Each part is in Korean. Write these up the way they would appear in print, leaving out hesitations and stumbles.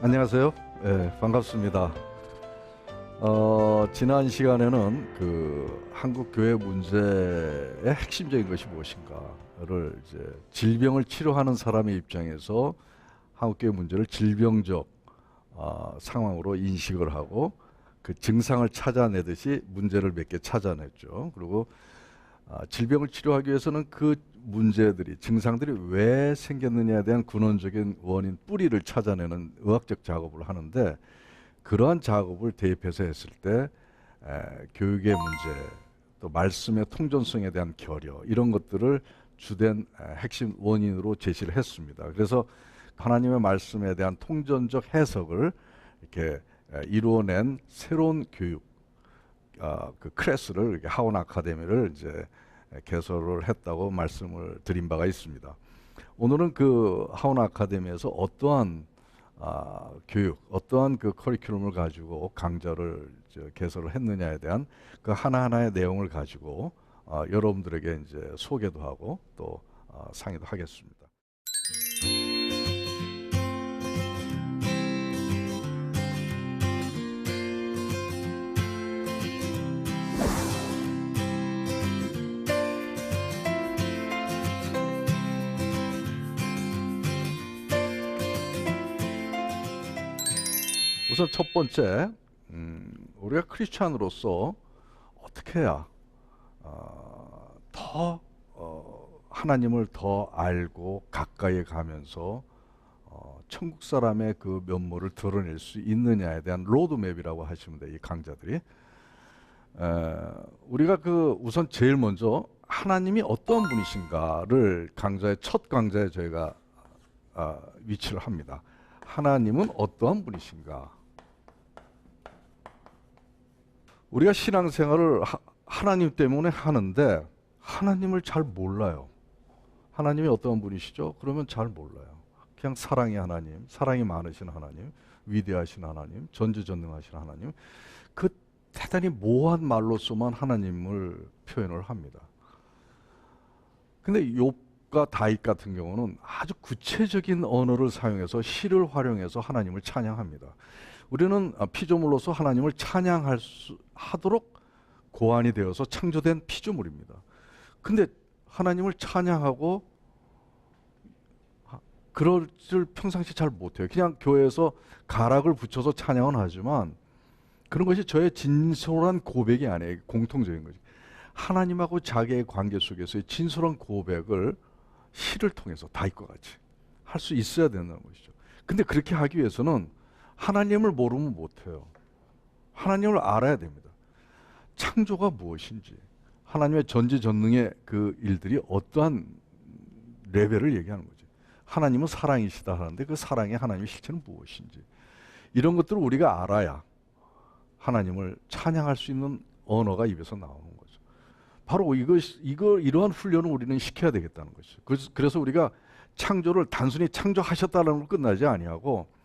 안녕하세요. 반갑습니다. 지난 시간에는 그 한국 교회 문제의 핵심적인 것이 무엇인가를 이제 질병을 치료하는 사람의 입장에서 한국 교회 문제를 질병적 상황으로 인식을 하고 그 증상을 찾아내듯이 문제를 몇 개 찾아냈죠. 그리고 질병을 치료하기 위해서는 그 문제들이, 증상들이 왜 생겼느냐에 대한 근원적인 원인, 뿌리를 찾아내는 의학적 작업을 하는데, 그러한 작업을 대입해서 했을 때 교육의 문제, 또 말씀의 통전성에 대한 결여, 이런 것들을 주된 핵심 원인으로 제시를 했습니다. 그래서 하나님의 말씀에 대한 통전적 해석을 이렇게 이루어낸 새로운 교육, 그 클래스를, 하원 아카데미를 이제 개설을 했다고 말씀을 드린 바가 있습니다. 오늘은 그 하원 아카데미에서 어떠한 교육, 어떠한 그 커리큘럼을 가지고 강좌를 개설을 했느냐에 대한 그 하나하나의 내용을 가지고 여러분들에게 이제 소개도 하고 또 상의도 하겠습니다. 우선 첫 번째, 우리가 크리스찬으로서 어떻게 해야 더 하나님을 더 알고 가까이 가면서 천국 사람의 그 면모를 드러낼 수 있느냐에 대한 로드맵이라고 하시면 돼요, 이 강좌들이. 우리가 그 우선 제일 먼저 하나님이 어떤 분이신가를 강좌의 첫 강좌에 저희가 위치를 합니다. 하나님은 어떠한 분이신가? 우리가 신앙생활을 하나님 때문에 하는데 하나님을 잘 몰라요. 하나님이 어떤 분이시죠? 그러면 잘 몰라요. 그냥 사랑의 하나님, 사랑이 많으신 하나님, 위대하신 하나님, 전지전능하신 하나님, 그 대단히 모호한 말로서만 하나님을 표현을 합니다. 근데 욥과 다윗 같은 경우는 아주 구체적인 언어를 사용해서, 시를 활용해서 하나님을 찬양합니다. 우리는 피조물로서 하나님을 하도록 고안이 되어서 창조된 피조물입니다. 근데 하나님을 찬양하고 그럴 줄 평상시 잘 못해요. 그냥 교회에서 가락을 붙여서 찬양은 하지만 그런 것이 저의 진솔한 고백이 아니에요. 공통적인 거죠. 하나님하고 자기의 관계 속에서의 진솔한 고백을 시를 통해서 다윗과 같이 할 수 있어야 된다는 것이죠. 근데 그렇게 하기 위해서는 하나님을 모르면 못해요. 하나님을 알아야 됩니다. 창조가 무엇인지, 하나님의 전지전능의 그 일들이 어떠한 레벨을 얘기하는 거지. 하나님은 사랑이시다 하는데 그 사랑의 하나님의 실체는 무엇인지, 이런 것들을 우리가 알아야 하나님을 찬양할 수 있는 언어가 입에서 나오는 거죠. 바로 이러한 훈련을 우리는 시켜야 되겠다는 것이죠. 그래서 우리가 창조를 단순히 창조하셨다는 걸 끝나지 아니하고,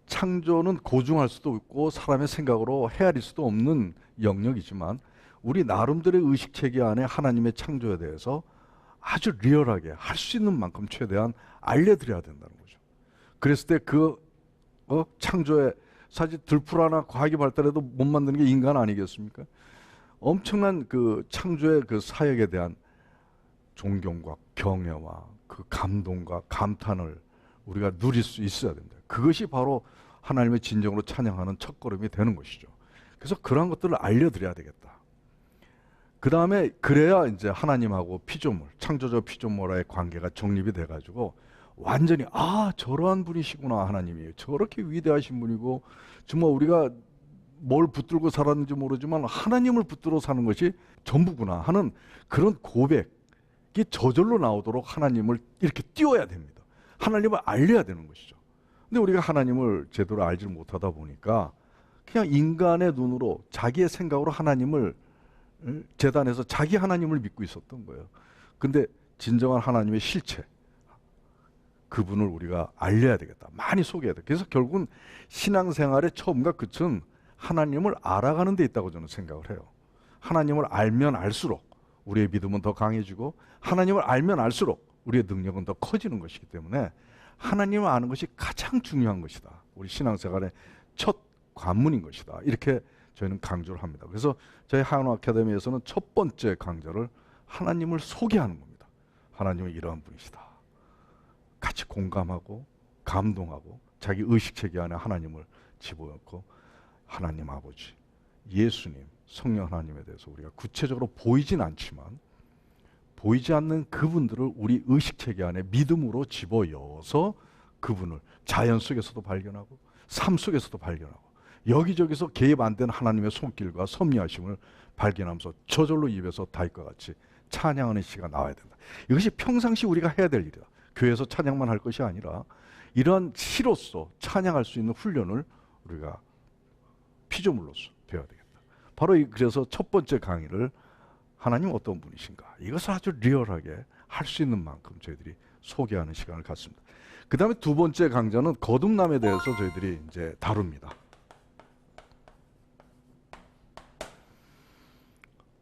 창조는 고증할 수도 있고 사람의 생각으로 헤아릴 수도 없는 영역이지만 우리 나름대로의 의식체계 안에 하나님의 창조에 대해서 아주 리얼하게 할 수 있는 만큼 최대한 알려드려야 된다는 거죠. 그랬을 때 그 창조에, 사실 들풀 하나 과학이 발달해도 못 만드는 게 인간 아니겠습니까? 엄청난 그 창조의 그 사역에 대한 존경과 경외와 그 감동과 감탄을 우리가 누릴 수 있어야 됩니다. 그것이 바로 하나님의 진정으로 찬양하는 첫걸음이 되는 것이죠. 그래서 그러한 것들을 알려드려야 되겠다. 그 다음에 그래야 이제 하나님하고 피조물, 창조적 피조물과의 관계가 정립이 돼가지고 완전히 저러한 분이시구나, 하나님이 저렇게 위대하신 분이고 정말 우리가 뭘 붙들고 살았는지 모르지만 하나님을 붙들어 사는 것이 전부구나 하는 그런 고백이 저절로 나오도록 하나님을 이렇게 띄워야 됩니다. 하나님을 알려야 되는 것이죠. 근데 우리가 하나님을 제대로 알지 못하다 보니까 그냥 인간의 눈으로 자기의 생각으로 하나님을 재단해서 자기 하나님을 믿고 있었던 거예요. 근데 진정한 하나님의 실체, 그분을 우리가 알려야 되겠다. 많이 소개해야 돼. 그래서 결국은 신앙생활의 처음과 끝은 하나님을 알아가는 데 있다고 저는 생각을 해요. 하나님을 알면 알수록 우리의 믿음은 더 강해지고, 하나님을 알면 알수록 우리의 능력은 더 커지는 것이기 때문에 하나님을 아는 것이 가장 중요한 것이다. 우리 신앙생활의 첫 관문인 것이다. 이렇게 저희는 강조를 합니다. 그래서 저희 한화 아카데미에서는 첫 번째 강좌를 하나님을 소개하는 겁니다. 하나님은 이러한 분이시다. 같이 공감하고 감동하고 자기 의식체계 안에 하나님을 집어넣고 하나님 아버지, 예수님, 성령 하나님에 대해서 우리가 구체적으로 보이진 않지만 보이지 않는 그분들을 우리 의식체계 안에 믿음으로 집어넣어서 그분을 자연 속에서도 발견하고 삶 속에서도 발견하고 여기저기서 개입 안 된 하나님의 손길과 섭리하심을 발견하면서 저절로 입에서 다윗과 같이 찬양하는 시가 나와야 된다. 이것이 평상시 우리가 해야 될 일이다. 교회에서 찬양만 할 것이 아니라 이러한 시로서 찬양할 수 있는 훈련을 우리가 피조물로서 배워야 되겠다. 바로 그래서 첫 번째 강의를 하나님 어떤 분이신가 이것을 아주 리얼하게 할 수 있는 만큼 저희들이 소개하는 시간을 갖습니다. 그 다음에 두 번째 강좌는 거듭남에 대해서 저희들이 이제 다룹니다.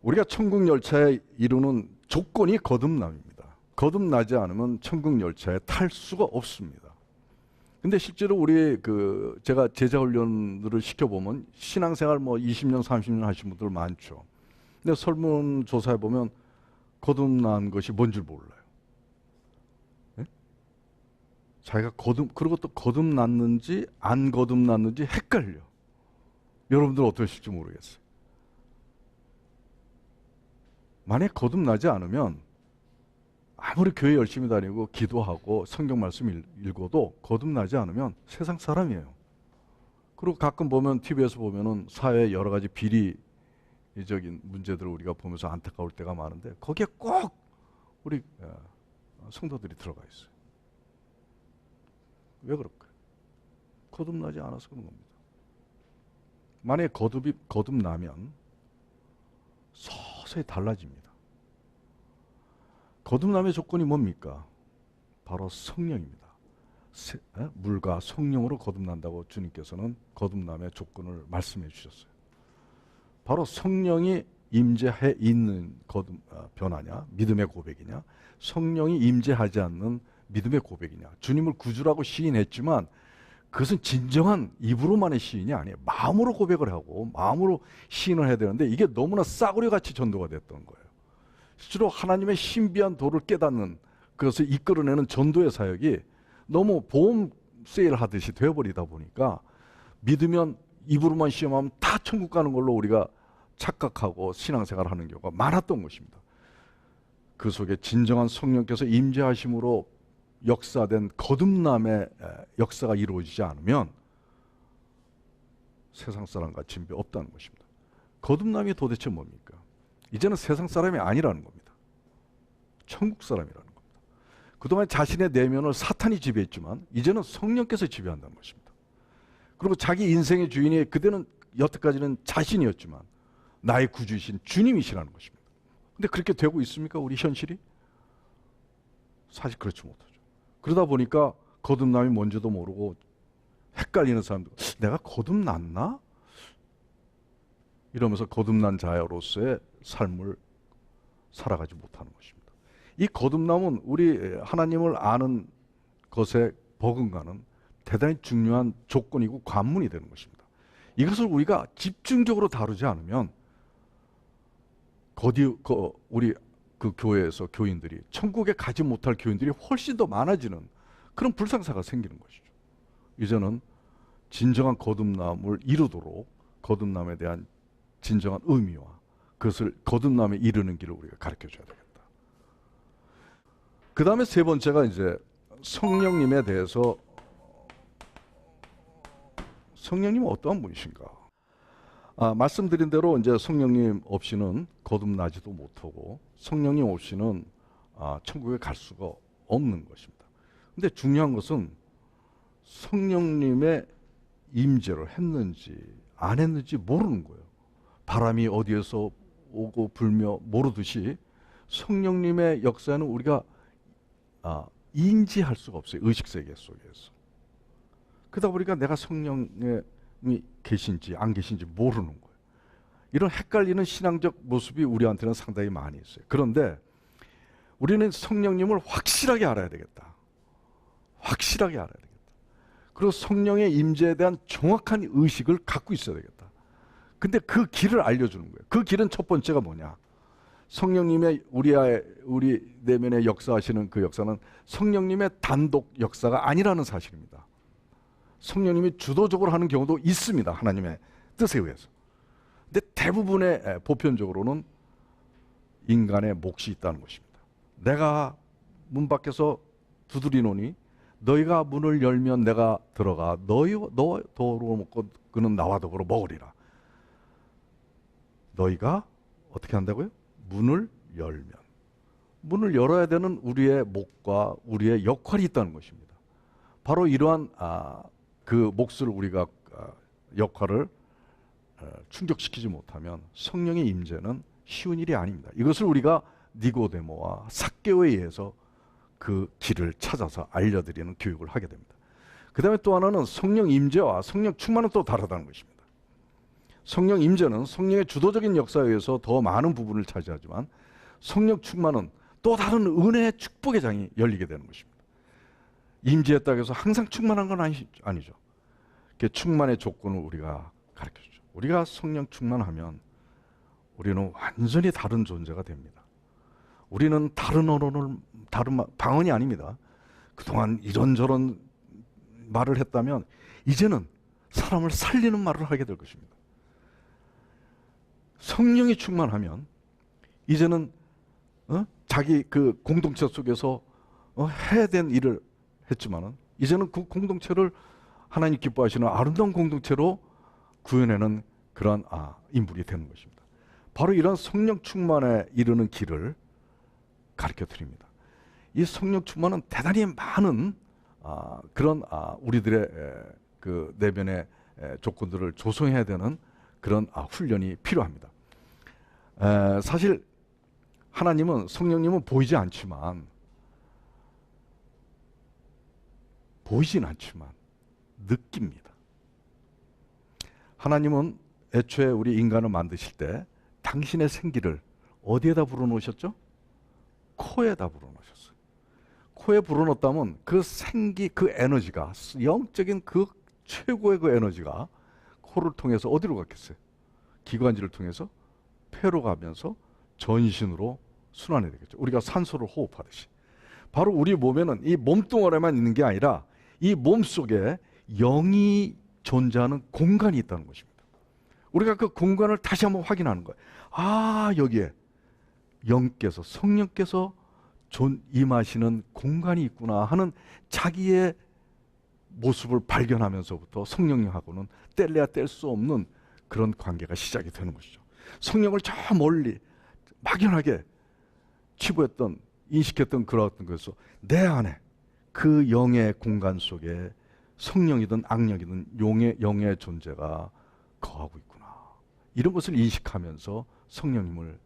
우리가 천국 열차에 이루는 조건이 거듭남입니다. 거듭나지 않으면 천국 열차에 탈 수가 없습니다. 근데 실제로 우리 제가 제자 훈련들을 시켜보면 신앙생활 20년, 30년 하신 분들 많죠. 근데 설문조사해 보면 거듭난 것이 뭔 줄 몰라요. 네? 자기가 그리고 또 거듭났는지 안 거듭났는지 헷갈려. 여러분들 어떠실지 모르겠어요. 만약 거듭나지 않으면 아무리 교회 열심히 다니고 기도하고 성경 말씀 읽어도 거듭나지 않으면 세상 사람이에요. 그리고 가끔 보면 TV에서 보면은 사회의 여러 가지 비리적인 문제들을 우리가 보면서 안타까울 때가 많은데 거기에 꼭 우리 성도들이 들어가 있어요. 왜 그럴까요? 거듭나지 않아서 그런 겁니다. 만약에 거듭나면 서서히 달라집니다. 거듭남의 조건이 뭡니까? 바로 성령입니다. 물과 성령으로 거듭난다고 주님께서는 거듭남의 조건을 말씀해 주셨어요. 바로 성령이 임재해 있는 변화냐, 믿음의 고백이냐, 성령이 임재하지 않는 믿음의 고백이냐. 주님을 구주라고 시인했지만 그것은 진정한 입으로만의 시인이 아니에요. 마음으로 고백을 하고 마음으로 시인을 해야 되는데 이게 너무나 싸구려같이 전도가 됐던 거예요. 실제로 하나님의 신비한 도를 깨닫는 그것을 이끌어내는 전도의 사역이 너무 보험 세일 하듯이 되어버리다 보니까 믿으면 입으로만 시험하면 다 천국 가는 걸로 우리가 착각하고 신앙생활을 하는 경우가 많았던 것입니다. 그 속에 진정한 성령께서 임재하심으로 역사된 거듭남의 역사가 이루어지지 않으면 세상 사람과 진배 없다는 것입니다. 거듭남이 도대체 뭡니까? 이제는 세상 사람이 아니라는 겁니다. 천국 사람이라는 겁니다. 그동안 자신의 내면을 사탄이 지배했지만 이제는 성령께서 지배한다는 것입니다. 그리고 자기 인생의 주인이 그때는 여태까지는 자신이었지만 나의 구주이신 주님이시라는 것입니다. 근데 그렇게 되고 있습니까? 우리 현실이? 사실 그렇지 못하죠. 그러다 보니까 거듭남이 뭔지도 모르고 헷갈리는 사람들, 내가 거듭났나? 이러면서 거듭난 자로서의 삶을 살아가지 못하는 것입니다. 이 거듭남은 우리 하나님을 아는 것에 버금가는 대단히 중요한 조건이고 관문이 되는 것입니다. 이것을 우리가 집중적으로 다루지 않으면 우리 그 교회에서 교인들이 천국에 가지 못할 교인들이 훨씬 더 많아지는 그런 불상사가 생기는 것이죠. 이제는 진정한 거듭남을 이루도록 거듭남에 대한 진정한 의미와 그것을 거듭남에 이르는 길을 우리가 가르쳐 줘야 되겠다. 그 다음에 세 번째가 이제 성령님에 대해서 성령님은 어떠한 분이신가? 말씀드린 대로 이제 성령님 없이는 거듭나지도 못하고 성령님 없이는 천국에 갈 수가 없는 것입니다. 근데 중요한 것은 성령님의 임재를 했는지 안 했는지 모르는 거예요. 바람이 어디에서 오고 불며 모르듯이 성령님의 역사는 우리가 인지할 수가 없어요. 의식세계 속에서. 그러다 보니까 내가 성령님이 계신지 안 계신지 모르는 거예요. 이런 헷갈리는 신앙적 모습이 우리한테는 상당히 많이 있어요. 그런데 우리는 성령님을 확실하게 알아야 되겠다. 확실하게 알아야 되겠다. 그리고 성령의 임재에 대한 정확한 의식을 갖고 있어야 되겠다. 근데 그 길을 알려주는 거예요. 그 길은 첫 번째가 뭐냐? 성령님의 우리 내면에 역사하시는 그 역사는 성령님의 단독 역사가 아니라는 사실입니다. 성령님이 주도적으로 하는 경우도 있습니다. 하나님의 뜻에 의해서. 근데 대부분의 보편적으로는 인간의 몫이 있다는 것입니다. 내가 문 밖에서 두드리노니 너희가 문을 열면 내가 들어가 너 더불어 먹고 그는 나와 더불어 먹으리라. 너희가 어떻게 한다고요? 문을 열면. 문을 열어야 되는 우리의 몫과 우리의 역할이 있다는 것입니다. 바로 이러한 그 몫을 우리가 역할을 충족시키지 못하면 성령의 임재는 쉬운 일이 아닙니다. 이것을 우리가 니고데모와 삭개오에 의해서 그 길을 찾아서 알려드리는 교육을 하게 됩니다. 그 다음에 또 하나는 성령 임재와 성령 충만은 또 다르다는 것입니다. 성령 임재는 성령의 주도적인 역사에 의해서 더 많은 부분을 차지하지만 성령 충만은 또 다른 은혜의 축복의 장이 열리게 되는 것입니다. 임재했다고 해서 항상 충만한 건 아니죠. 충만의 조건을 우리가 가르쳐주죠. 우리가 성령 충만하면 우리는 완전히 다른 존재가 됩니다. 우리는 다른 언어를 다른 방언이 아닙니다. 그동안 이런저런 말을 했다면 이제는 사람을 살리는 말을 하게 될 것입니다. 성령이 충만하면 이제는 자기 그 공동체 속에서 해야 된 일을 했지만은 이제는 그 공동체를 하나님 기뻐하시는 아름다운 공동체로 구현하는 그런 인물이 되는 것입니다. 바로 이런 성령 충만에 이르는 길을 가르쳐 드립니다. 이 성령 충만은 대단히 많은 그런 우리들의 그 내면의 조건들을 조성해야 되는 그런 훈련이 필요합니다. 사실 하나님은 성령님은 보이진 않지만 느낍니다. 하나님은 애초에 우리 인간을 만드실 때 당신의 생기를 어디에다 불어넣으셨죠? 코에다 불어넣으셨어요. 코에 불어넣었다면 그 생기, 그 에너지가 영적인 그 최고의 그 에너지가 코를 통해서 어디로 갔겠어요? 기관지를 통해서 폐로 가면서 전신으로 순환이 되겠죠. 우리가 산소를 호흡하듯이. 바로 우리 몸에는 이 몸뚱아리만 있는 게 아니라 이 몸 속에 영이 존재하는 공간이 있다는 것입니다. 우리가 그 공간을 다시 한번 확인하는 거예요. 여기에 영께서, 성령께서 임하시는 공간이 있구나 하는 자기의 모습을 발견하면서부터 성령님하고는 뗄래야 뗄 수 없는 그런 관계가 시작이 되는 것이죠. 성령을 저 멀리 막연하게 치부했던, 인식했던 그런 것에서 내 안에 그 영의 공간 속에 성령이든 악령이든 영의 존재가 거하고 있구나. 이런 것을 인식하면서 성령님을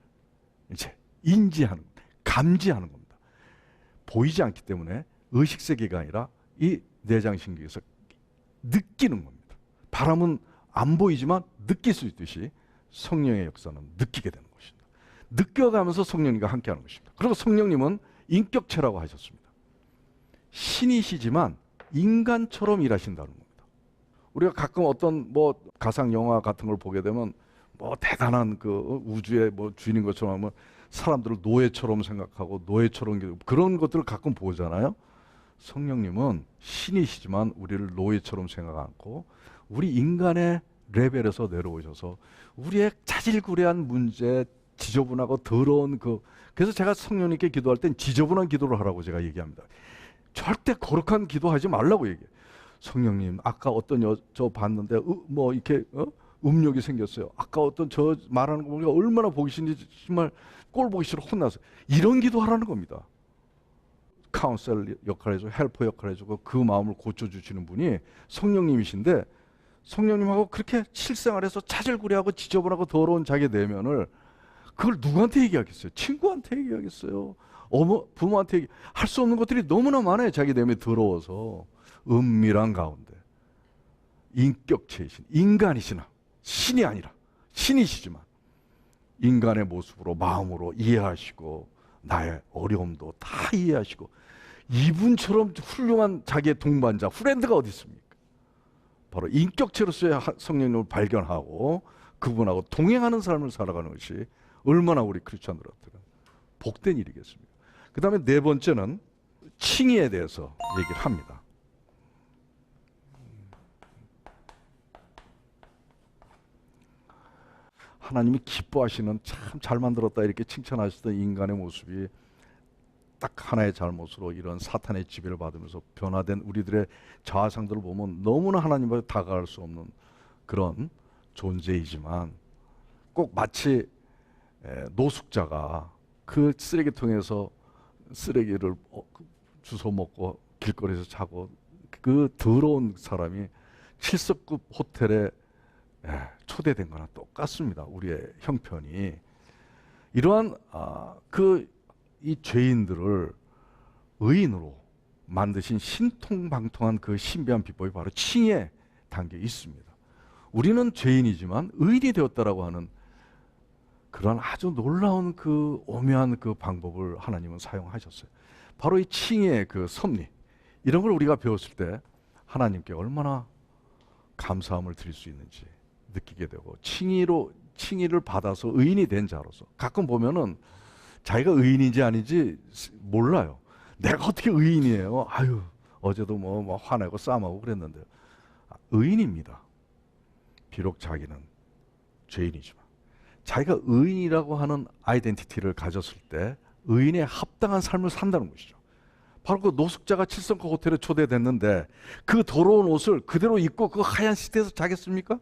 이제 인지하는, 감지하는 겁니다. 보이지 않기 때문에 의식세계가 아니라 이 내장신경에서 느끼는 겁니다. 바람은 안 보이지만 느낄 수 있듯이 성령의 역사는 느끼게 되는 것입니다. 느껴가면서 성령님과 함께하는 것입니다. 그리고 성령님은 인격체라고 하셨습니다. 신이시지만 인간처럼 일하신다는 겁니다. 우리가 가끔 어떤 가상 영화 같은 걸 보게 되면 대단한 그 우주의 주인인 것처럼 하면 사람들을 노예처럼 생각하고 노예처럼 그런 것들을 가끔 보잖아요. 성령님은 신이시지만 우리를 노예처럼 생각 않고 우리 인간의 레벨에서 내려오셔서 우리의 자질구레한 문제, 지저분하고 더러운 그래서 제가 성령님께 기도할 땐 지저분한 기도를 하라고 제가 얘기합니다. 절대 거룩한 기도하지 말라고 얘기해요. 성령님, 아까 어떤 저 봤는데 이렇게 음욕이 생겼어요. 아까 어떤 저 말하는 거 보니까 얼마나 보기 싫은지 정말 꼴 보기 싫어 혼나서 이런 기도하라는 겁니다. 카운셀 역할을 해주고 헬퍼 역할을 해주고 그 마음을 고쳐주시는 분이 성령님이신데 성령님하고 그렇게 실생활에서 차질구레하고 지저분하고 더러운 자기 내면을 그걸 누구한테 얘기하겠어요? 친구한테 얘기하겠어요? 부모한테 할 수 없는 것들이 너무나 많아요. 자기 내면이 더러워서 은밀한 가운데 인격체이신 인간이시나 신이 아니라 신이시지만 인간의 모습으로 마음으로 이해하시고 나의 어려움도 다 이해하시고 이분처럼 훌륭한 자기의 동반자 프렌드가 어디 있습니까? 바로 인격체로서의 성령님을 발견하고 그분하고 동행하는 삶을 살아가는 것이 얼마나 우리 크리스천들한테는 복된 일이겠습니까? 그 다음에 네 번째는 칭의에 대해서 얘기를 합니다. 하나님이 기뻐하시는 참 잘 만들었다 이렇게 칭찬하시던 인간의 모습이 딱 하나의 잘못으로 이런 사탄의 지배를 받으면서 변화된 우리들의 자아상들을 보면 너무나 하나님과 다가갈 수 없는 그런 존재이지만 꼭 마치 노숙자가 그 쓰레기통에서 쓰레기를 주워 먹고 길거리에서 자고 그 더러운 사람이 7성급 호텔에 초대된 거나 똑같습니다. 우리의 형편이 이러한 이 죄인들을 의인으로 만드신 신통방통한 그 신비한 비법이 바로 칭의에 담겨 있습니다. 우리는 죄인이지만 의인이 되었다라고 하는 그런 아주 놀라운 그 오묘한 그 방법을 하나님은 사용하셨어요. 바로 이 칭의의 그 섭리, 이런 걸 우리가 배웠을 때 하나님께 얼마나 감사함을 드릴 수 있는지 느끼게 되고, 칭의를 받아서 의인이 된 자로서 가끔 보면은 자기가 의인인지 아닌지 몰라요. 내가 어떻게 의인이에요? 아유, 어제도 뭐 화내고 싸움하고 그랬는데. 의인입니다. 비록 자기는 죄인이지만 자기가 의인이라고 하는 아이덴티티를 가졌을 때 의인에 합당한 삶을 산다는 것이죠. 바로 그 노숙자가 7성급 호텔에 초대됐는데 그 더러운 옷을 그대로 입고 그 하얀 시트에서 자겠습니까?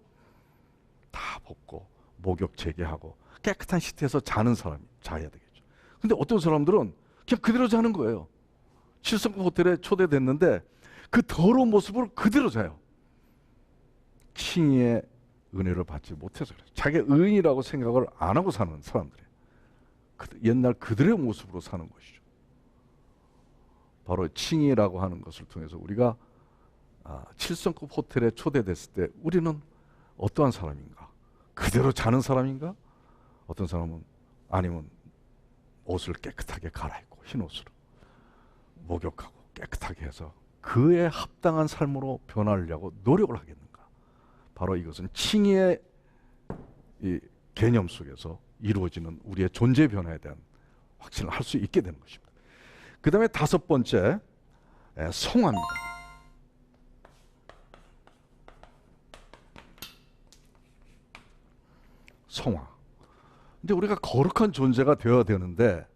다 벗고 목욕 재개하고 깨끗한 시트에서 자는 사람이 자야 되겠죠. 근데 어떤 사람들은 그냥 그대로 자는 거예요. 7성급 호텔에 초대됐는데 그 더러운 모습을 그대로 자요. 칭의의 은혜를 받지 못해서 그래요. 자기 의인이라고 생각을 안 하고 사는 사람들이에요. 옛날 그들의 모습으로 사는 것이죠. 바로 칭의라고 하는 것을 통해서 우리가 7성급 호텔에 초대됐을 때 우리는 어떠한 사람인가? 그대로 자는 사람인가? 어떤 사람은 아니면 옷을 깨끗하게 갈아입고 흰 옷으로 목욕하고 깨끗하게 해서 그에 합당한 삶으로 변하려고 노력을 하겠는가? 바로 이것은 칭의의 이 개념 속에서 이루어지는 우리의 존재 변화에 대한 확신을 할 수 있게 되는 것입니다. 그 다음에 다섯 번째, 성화입니다. 성화. 이제 우리가 거룩한 존재가 되어야 되는데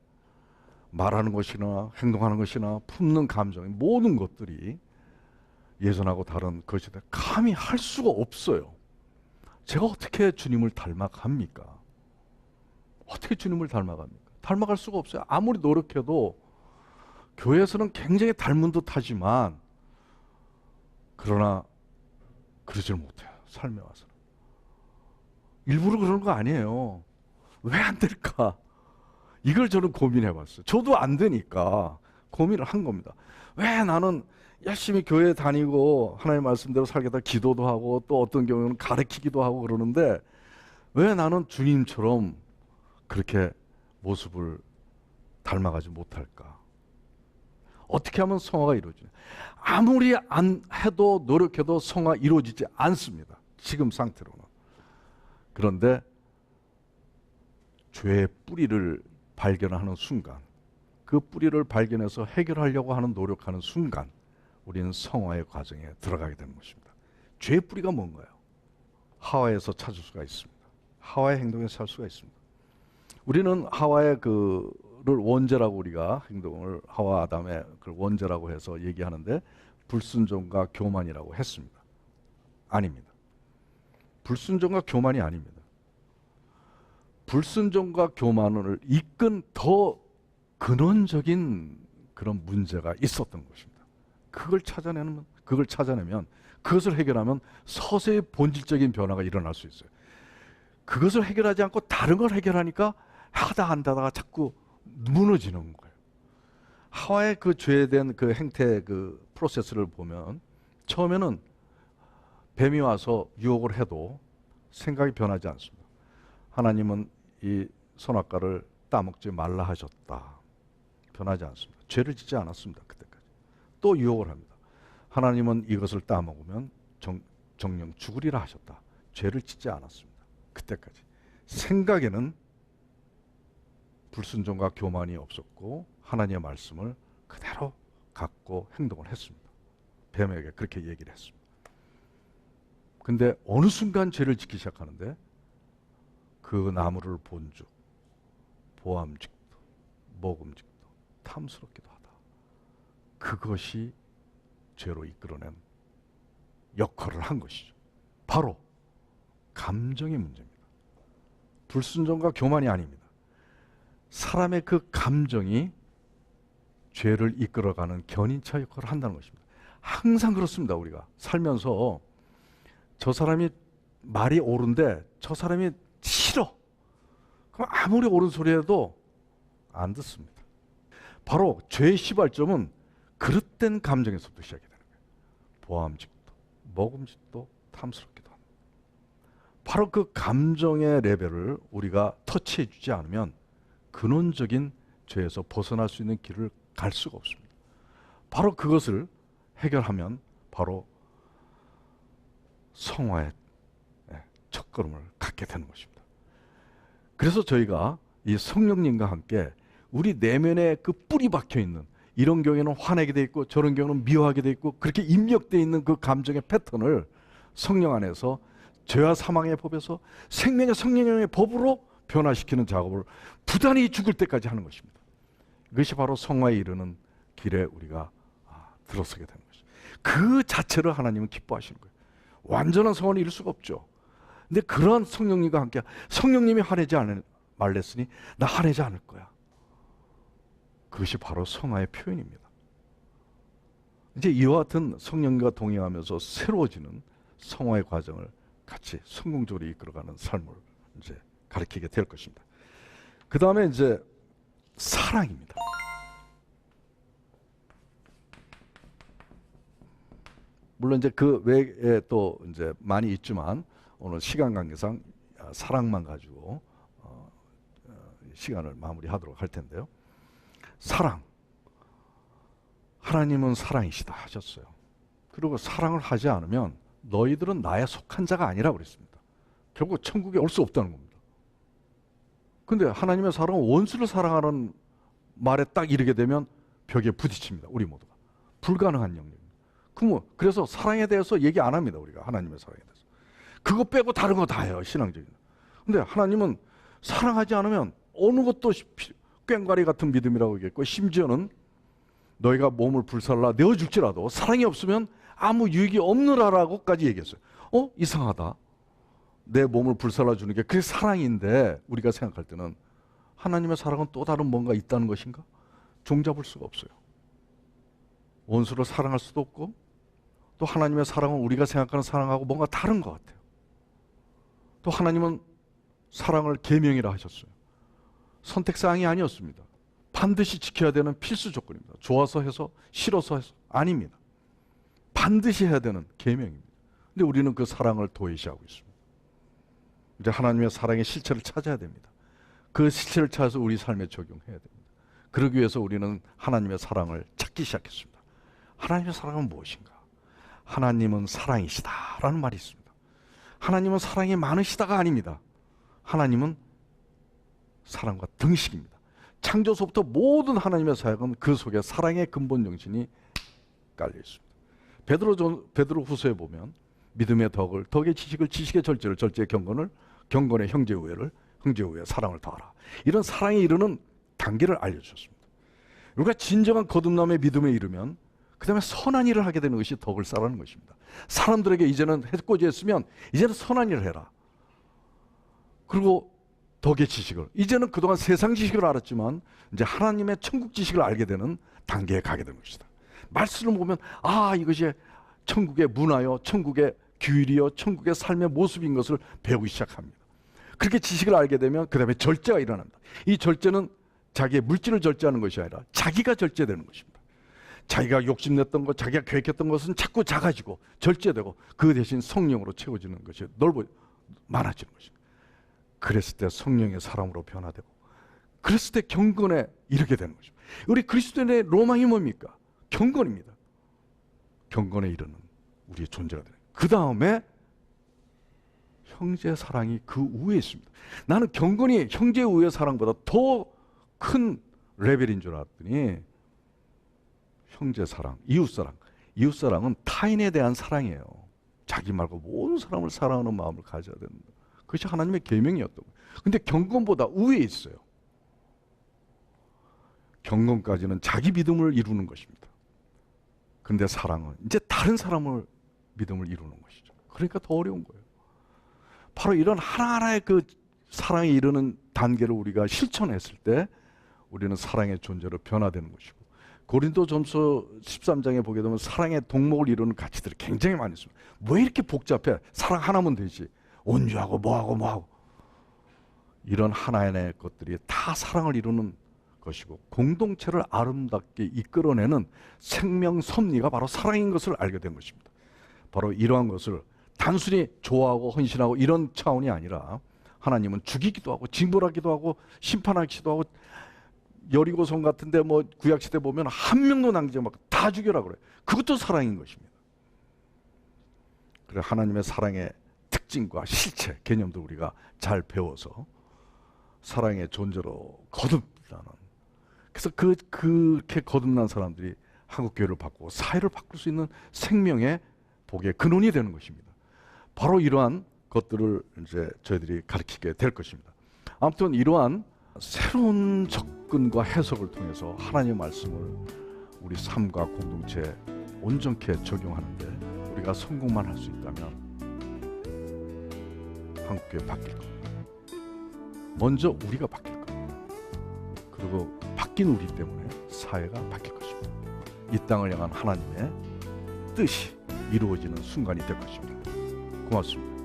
말하는 것이나 행동하는 것이나 품는 감정, 모든 것들이 예전하고 다른 것이다. 감히 할 수가 없어요. 제가 어떻게 주님을 닮아갑니까? 어떻게 주님을 닮아갑니까? 닮아갈 수가 없어요. 아무리 노력해도 교회에서는 굉장히 닮은 듯 하지만 그러나 그러질 못해요. 삶에 와서는. 일부러 그러는 거 아니에요. 왜 안 될까? 이걸 저는 고민해 봤어요. 저도 안 되니까 고민을 한 겁니다. 왜 나는 열심히 교회 다니고 하나님의 말씀대로 살겠다 기도도 하고 또 어떤 경우는 가르치기도 하고 그러는데 왜 나는 주님처럼 그렇게 모습을 닮아가지 못할까? 어떻게 하면 성화가 이루어지냐? 아무리 안 해도 노력해도 성화 이루어지지 않습니다. 지금 상태로는. 그런데 죄의 뿌리를 발견하는 순간, 그 뿌리를 발견해서 해결하려고 하는 노력하는 순간 우리는 성화의 과정에 들어가게 되는 것입니다. 죄의 뿌리가 뭔가요? 하와에서 찾을 수가 있습니다. 하와의 행동에서 찾을 수가 있습니다. 우리는 하와의 그를 원죄라고 우리가 행동을 하와 아담의 그 원죄라고 해서 얘기하는데 불순종과 교만이라고 했습니다. 아닙니다. 불순종과 교만이 아닙니다. 불순종과 교만을 이끈 더 근원적인 그런 문제가 있었던 것입니다. 그걸 찾아내면 그것을 해결하면 서서히 본질적인 변화가 일어날 수 있어요. 그것을 해결하지 않고 다른 걸 해결하니까 하다가 자꾸 무너지는 거예요. 하와의 그 죄된 그 행태 그 프로세스를 보면 처음에는 뱀이 와서 유혹을 해도 생각이 변하지 않습니다. 하나님은 이 선악과를 따먹지 말라 하셨다. 변하지 않습니다. 죄를 짓지 않았습니다. 그때까지. 또 유혹을 합니다. 하나님은 이것을 따먹으면 정령 죽으리라 하셨다. 죄를 짓지 않았습니다. 그때까지. 생각에는 불순종과 교만이 없었고 하나님의 말씀을 그대로 갖고 행동을 했습니다. 뱀에게 그렇게 얘기를 했습니다. 근데 어느 순간 죄를 짓기 시작하는데 그 나무를 본즉 보암직도 먹음직도 탐스럽기도 하다. 그것이 죄로 이끌어낸 역할을 한 것이죠. 바로 감정의 문제입니다. 불순종과 교만이 아닙니다. 사람의 그 감정이 죄를 이끌어가는 견인차 역할을 한다는 것입니다. 항상 그렇습니다. 우리가 살면서 저 사람이 말이 옳은데 저 사람이 싫어. 그럼 아무리 옳은 소리 해도 안 듣습니다. 바로 죄의 시발점은 그릇된 감정에서부터 시작이 되는 거예요. 보암직도, 먹음직도 탐스럽기도 합니다. 바로 그 감정의 레벨을 우리가 터치해 주지 않으면 근원적인 죄에서 벗어날 수 있는 길을 갈 수가 없습니다. 바로 그것을 해결하면 바로 성화의 첫걸음을 갖게 되는 것입니다. 그래서 저희가 이 성령님과 함께 우리 내면에 그 뿌리 박혀 있는, 이런 경우에는 화내게 돼 있고 저런 경우는 미워하게 돼 있고 그렇게 입력되어 있는 그 감정의 패턴을 성령 안에서 죄와 사망의 법에서 생명의 성령의 법으로 변화시키는 작업을 부단히 죽을 때까지 하는 것입니다. 이것이 바로 성화에 이르는 길에 우리가 들어서게 되는 것입니다. 그 자체를 하나님은 기뻐하시는 거예요. 완전한 성화는 이룰 수가 없죠. 근데 그러한 성령님과 함께, 성령님이 화내지 말랬으니 나 화내지 않을 거야. 그것이 바로 성화의 표현입니다. 이제 이와 같은 성령과 동행하면서 새로워지는 성화의 과정을 같이 성공적으로 이끌어가는 삶을 이제 가르치게 될 것입니다. 그 다음에 이제 사랑입니다. 물론 이제 그 외에 또 이제 많이 있지만 오늘 시간 관계상 사랑만 가지고 시간을 마무리하도록 할 텐데요. 사랑. 하나님은 사랑이시다 하셨어요. 그리고 사랑을 하지 않으면 너희들은 나에 속한 자가 아니라 그랬습니다. 결국 천국에 올 수 없다는 겁니다. 근데 하나님의 사랑은 원수를 사랑하는 말에 딱 이르게 되면 벽에 부딪힙니다. 우리 모두가. 불가능한 영역입니다. 그래서 사랑에 대해서 얘기 안 합니다. 우리가 하나님의 사랑에 대해서. 그거 빼고 다른 거 다 해요. 신앙적인. 근데 하나님은 사랑하지 않으면 어느 것도 꽹과리 같은 믿음이라고 얘기했고, 심지어는 너희가 몸을 불살라 내어줄지라도 사랑이 없으면 아무 유익이 없느라라고까지 얘기했어요. 이상하다. 내 몸을 불살라 주는 게 그게 사랑인데 우리가 생각할 때는 하나님의 사랑은 또 다른 뭔가 있다는 것인가? 종잡을 수가 없어요. 원수를 사랑할 수도 없고 또 하나님의 사랑은 우리가 생각하는 사랑하고 뭔가 다른 것 같아요. 또 하나님은 사랑을 계명이라 하셨어요. 선택사항이 아니었습니다. 반드시 지켜야 되는 필수 조건입니다. 좋아서 해서 싫어서 해서 아닙니다. 반드시 해야 되는 계명입니다. 근데 우리는 그 사랑을 도외시하고 있습니다. 이제 하나님의 사랑의 실체를 찾아야 됩니다. 그 실체를 찾아서 우리 삶에 적용해야 됩니다. 그러기 위해서 우리는 하나님의 사랑을 찾기 시작했습니다. 하나님의 사랑은 무엇인가? 하나님은 사랑이시다라는 말이 있습니다. 하나님은 사랑이 많으시다가 아닙니다. 하나님은 사랑과 등식입니다. 창조서부터 모든 하나님의 사역은 그 속에 사랑의 근본 정신이 깔려 있습니다. 베드로 후서에 보면 믿음의 덕을, 덕의 지식을, 지식의 절제를, 절제의 경건을, 경건의 형제 우애를, 형제 우애의 사랑을 더하라. 이런 사랑에 이르는 단계를 알려주셨습니다. 우리가 진정한 거듭남의 믿음에 이르면 그 다음에 선한 일을 하게 되는 것이 덕을 쌓라는 것입니다. 사람들에게 이제는 해코지 했으면 이제는 선한 일을 해라. 그리고 덕의 지식을, 이제는 그동안 세상 지식을 알았지만 이제 하나님의 천국 지식을 알게 되는 단계에 가게 되는 것이다. 말씀을 보면 이것이 천국의 문화요, 천국의 규율이요, 천국의 삶의 모습인 것을 배우기 시작합니다. 그렇게 지식을 알게 되면 그 다음에 절제가 일어납니다. 이 절제는 자기의 물질을 절제하는 것이 아니라 자기가 절제되는 것입니다. 자기가 욕심냈던 것, 자기가 계획했던 것은 자꾸 작아지고 절제되고 그 대신 성령으로 채워지는 것이 많아지는 것입니다. 그랬을 때 성령의 사람으로 변화되고, 그랬을 때 경건에 이르게 되는 것입니다. 우리 그리스도인의 로망이 뭡니까? 경건입니다. 경건에 이르는 우리의 존재가 되는, 그 다음에 형제 사랑이 그 우에 있습니다. 나는 경건이 형제 우의 사랑보다 더 큰 레벨인 줄 알았더니 형제 사랑, 이웃 사랑. 이웃 사랑은 타인에 대한 사랑이에요. 자기 말고 모든 사람을 사랑하는 마음을 가져야 된다. 그것이 하나님의 계명이었던 거예요. 근데 경건보다 우에 있어요. 경건까지는 자기 믿음을 이루는 것입니다. 그런데 사랑은 이제 다른 사람을 믿음을 이루는 것이죠. 그러니까 더 어려운 거예요. 바로 이런 하나하나의 그 사랑에 이르는 단계를 우리가 실천했을 때 우리는 사랑의 존재로 변화되는 것이고, 고린도전서 13장에 보게 되면 사랑의 동목을 이루는 가치들이 굉장히 많이 있습니다. 왜 이렇게 복잡해? 사랑 하나면 되지. 온유하고 뭐하고 이런 하나의 것들이 다 사랑을 이루는 것이고, 공동체를 아름답게 이끌어내는 생명 섭리가 바로 사랑인 것을 알게 된 것입니다. 바로 이러한 것을 단순히 좋아하고 헌신하고 이런 차원이 아니라, 하나님은 죽이기도 하고 징벌하기도 하고 심판하기도 하고, 여리고성 같은데 뭐 구약시대 보면 한 명도 남기지 말고 다 죽여라 그래요. 그것도 사랑인 것입니다. 그래, 하나님의 사랑의 특징과 실체, 개념도 우리가 잘 배워서 사랑의 존재로 거듭나는, 그래서 그렇게 거듭난 사람들이 한국교회를 바꾸고 사회를 바꿀 수 있는 생명의 복의 근원이 되는 것입니다. 바로 이러한 것들을 이제 저희들이 가르치게 될 것입니다. 아무튼 이러한 새로운 접근과 해석을 통해서 하나님의 말씀을 우리 삶과 공동체에 온전케 적용하는데 우리가 성공만 할 수 있다면 한국교회 바뀔 겁니다. 먼저 우리가 바뀔 겁니다. 그리고 바뀐 우리 때문에 사회가 바뀔 것입니다. 이 땅을 향한 하나님의 뜻이 이루어지는 순간이 될 것입니다. 고맙습니다.